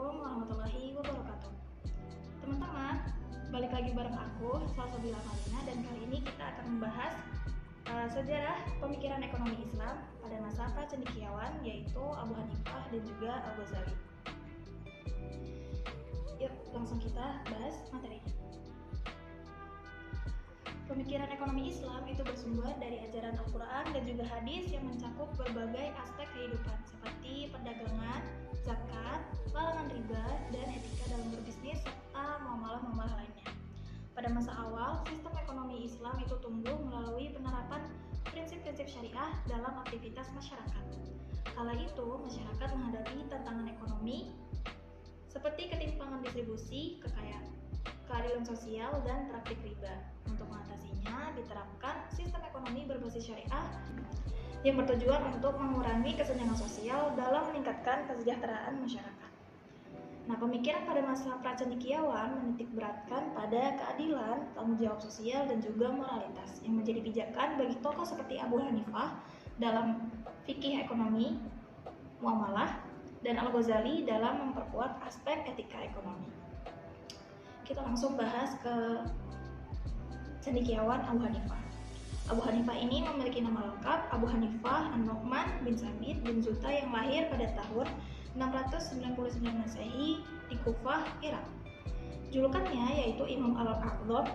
Assalamualaikum warahmatullahi wabarakatuh. Teman-teman, balik lagi bareng aku, Salsabila Malina, dan kali ini kita akan membahas sejarah pemikiran ekonomi Islam pada masa pracendekiawan, yaitu Abu Hanifah dan juga Al-Ghazali. Yuk, langsung kita bahas materinya. Pemikiran ekonomi Islam itu bersumber dari ajaran Al-Quran dan juga hadis yang mencakup berbagai aspek kehidupan seperti perdagangan, zakat, larangan riba, dan etika dalam berbisnis serta muamalah-muamalah lainnya. Pada masa awal, sistem ekonomi Islam itu tumbuh melalui penerapan prinsip-prinsip syariah dalam aktivitas masyarakat. Kala itu, masyarakat menghadapi tantangan ekonomi seperti ketimpangan distribusi, kekayaan, keadilan sosial, dan praktik riba. Untuk mengatasinya, diterapkan sistem ekonomi berbasis syariah yang bertujuan untuk mengurangi kesenjangan sosial dalam meningkatkan kesejahteraan masyarakat. Nah, pemikiran pada masa pracendekiawan menitik beratkan pada keadilan, tanggung jawab sosial, dan juga moralitas yang menjadi pijakan bagi tokoh seperti Abu Hanifah dalam fikih ekonomi, muamalah, dan Al-Ghazali dalam memperkuat aspek etika ekonomi. Kita langsung bahas ke cendekiawan Abu Hanifah. Abu Hanifah ini memiliki nama lengkap Abu Hanifah An-Nu'man bin Sabit bin Zuta yang lahir pada tahun 699 Masehi di Kufah, Irak. Julukannya yaitu Imam Al-A'dham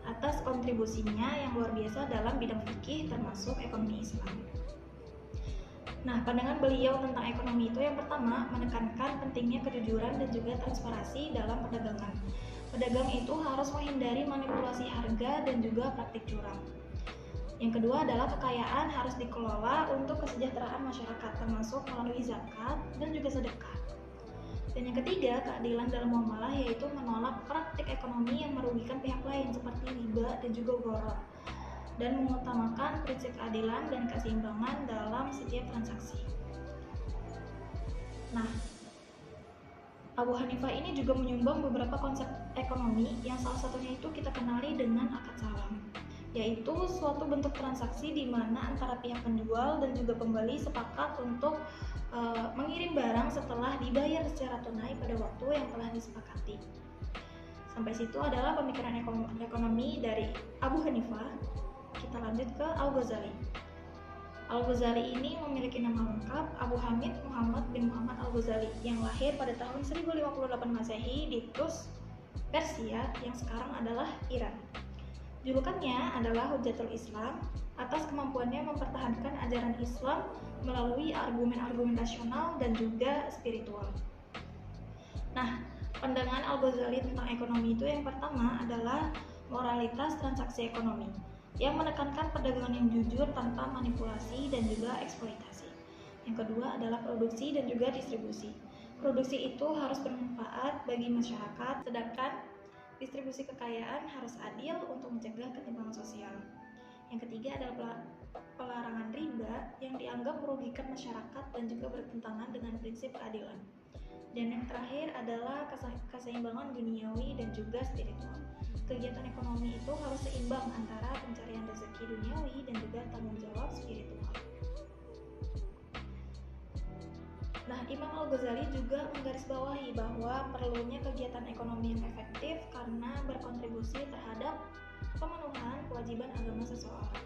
atas kontribusinya yang luar biasa dalam bidang fikih termasuk ekonomi Islam. Nah, pandangan beliau tentang ekonomi itu yang pertama menekankan pentingnya kejujuran dan juga transparansi dalam perdagangan. Pedagang itu harus menghindari manipulasi harga dan juga praktik curang. Yang kedua adalah kekayaan harus dikelola untuk kesejahteraan masyarakat termasuk melalui zakat dan juga sedekah. Dan yang ketiga, keadilan dalam muamalah yaitu menolak praktik ekonomi yang merugikan pihak lain seperti riba dan juga gharar, dan mengutamakan prinsip keadilan dan keseimbangan dalam setiap transaksi. Nah, Abu Hanifah ini juga menyumbang beberapa konsep ekonomi yang salah satunya itu kita kenali dengan akad salam, yaitu suatu bentuk transaksi di mana antara pihak penjual dan juga pembeli sepakat untuk mengirim barang setelah dibayar secara tunai pada waktu yang telah disepakati. Sampai situ adalah pemikiran ekonomi dari Abu Hanifah. Kita lanjut ke Al-Ghazali. Al-Ghazali ini memiliki nama lengkap Abu Hamid Muhammad bin Muhammad Al-Ghazali yang lahir pada tahun 1058 Masehi di Tus, Persia yang sekarang adalah Iran. Julukannya adalah Hujjatul Islam atas kemampuannya mempertahankan ajaran Islam melalui argumen-argumen rasional dan juga spiritual. Nah, pandangan Al-Ghazali tentang ekonomi itu yang pertama adalah moralitas transaksi ekonomi yang menekankan perdagangan yang jujur tanpa manipulasi dan juga eksploitasi. Yang kedua adalah produksi dan juga distribusi. Produksi itu harus bermanfaat bagi masyarakat, sedangkan distribusi kekayaan harus adil untuk mencegah ketimpangan sosial. Yang ketiga adalah pelarangan riba yang dianggap merugikan masyarakat dan juga bertentangan dengan prinsip keadilan. Dan yang terakhir adalah keseimbangan duniawi dan juga spiritual. Kegiatan ekonomi itu harus seimbang antara pencarian rezeki duniawi dan juga tanggung jawab spiritual. Nah, Imam Al-Ghazali juga menggarisbawahi bahwa perlunya kegiatan ekonomi yang efektif karena berkontribusi terhadap pemenuhan kewajiban agama seseorang.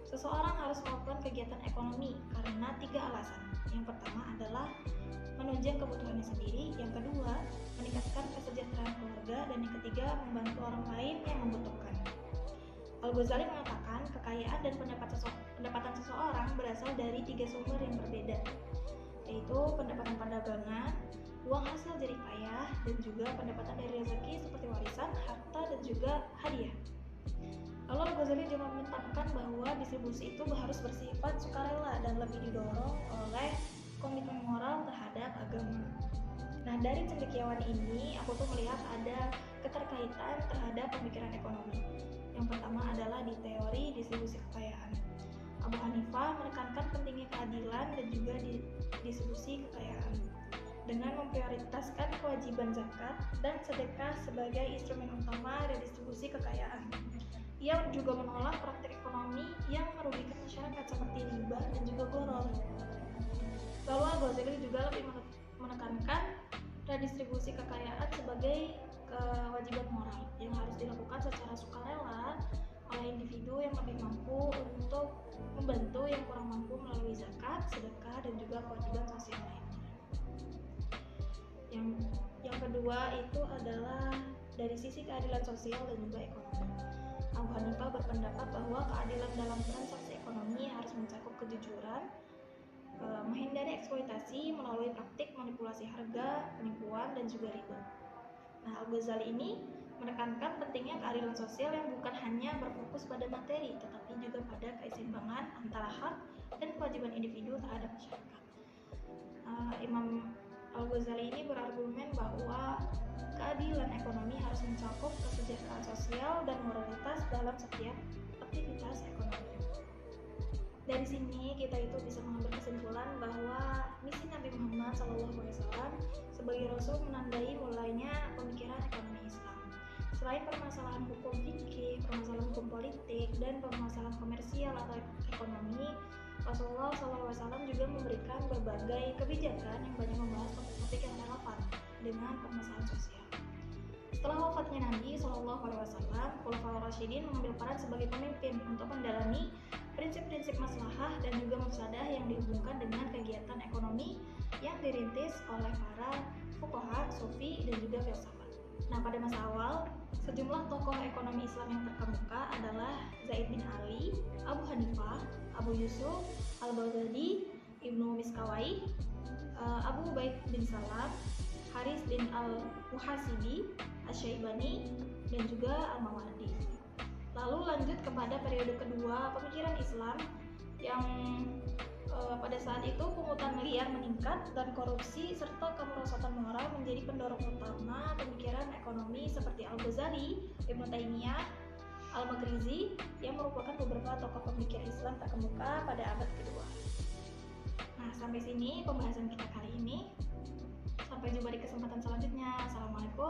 Seseorang harus melakukan kegiatan ekonomi karena 3 alasan. Yang pertama adalah menunjang kebutuhannya sendiri, yang kedua meningkatkan kesejahteraan keluarga, dan yang ketiga membantu orang lain yang membutuhkan. Al-Ghazali mengatakan kekayaan dan pendapatan seseorang berasal dari 3 sumber yang berbeda, yaitu pendapatan perdagangan, uang hasil jerih payah, dan juga pendapatan dari rezeki seperti warisan, harta, dan juga hadiah. Lalu Al-Ghazali juga menetapkan bahwa distribusi itu harus bersifat sukarela dan lebih didorong oleh komitmen moral terhadap agama. Nah, dari cendekiawan ini aku tuh melihat ada keterkaitan terhadap pemikiran ekonomi. Yang pertama adalah di teori distribusi kekayaan. Abu Hanifah menekankan pentingnya keadilan dan juga distribusi kekayaan dengan memprioritaskan kewajiban zakat dan sedekah sebagai instrumen utama redistribusi kekayaan. Ia juga menolak praktik ekonomi yang merugikan masyarakat seperti riba dan juga gharar. Lalu Al-Ghazali juga lebih menekankan redistribusi kekayaan sebagai kewajiban moral yang harus dilakukan secara sukarela oleh individu yang lebih mampu untuk membantu yang kurang mampu melalui zakat, sedekah, dan juga kewajiban sosial lainnya. Yang kedua itu adalah dari sisi keadilan sosial dan juga ekonomi. Abu Hanifah berpendapat bahwa keadilan dalam transaksi ekonomi harus mencakup kejujuran, menghindari eksploitasi melalui praktik manipulasi harga, penipuan, dan juga riba. Nah, Al-Ghazali ini menekankan pentingnya keadilan sosial yang bukan hanya berfokus pada materi, tetapi juga pada keseimbangan antara hak dan kewajiban individu terhadap masyarakat. Imam Al-Ghazali ini berargumen bahwa keadilan ekonomi harus mencakup kesejahteraan sosial dan moralitas dalam setiap aktivitas ekonomi. Dari sini kita itu bisa mengambil kesimpulan bahwa misi Nabi Muhammad SAW sebagai Rasul menandai mulainya pemikiran ekonomi Islam. Selain permasalahan hukum fikih, permasalahan hukum politik, dan permasalahan komersial atau ekonomi, Rasulullah SAW juga memberikan berbagai kebijakan yang banyak membahas topik-topik yang relevan dengan permasalahan sosial. Setelah wafatnya Nabi SAW, Khulafaur Rasyidin mengambil peran sebagai pemimpin untuk mendalami prinsip-prinsip maslahah dan juga mafsadah yang dihubungkan dengan kegiatan ekonomi yang dirintis oleh para fuqaha, sufi, dan juga filsafat. Nah, pada masa awal, sejumlah tokoh ekonomi Islam yang terkemuka adalah Zaid bin Ali, Abu Hanifah, Abu Yusuf, Al-Baghdadi, Ibnu Miskawai, Abu Ubaid bin Salam, Haris bin Al-Muhasibi, Asy-Syaibani, dan juga Al-Mawardi. Lalu lanjut kepada periode kedua pemikiran Islam yang pada saat itu pungutan liar meningkat dan korupsi serta kemerosotan moral menjadi pendorong utama pemikiran ekonomi seperti Al-Ghazali, Ibnu Taimiyah, Al-Makrizi yang merupakan beberapa tokoh pemikir Islam terkemuka pada abad kedua. Nah, sampai sini pembahasan kita kali ini. Sampai jumpa di kesempatan selanjutnya. Assalamualaikum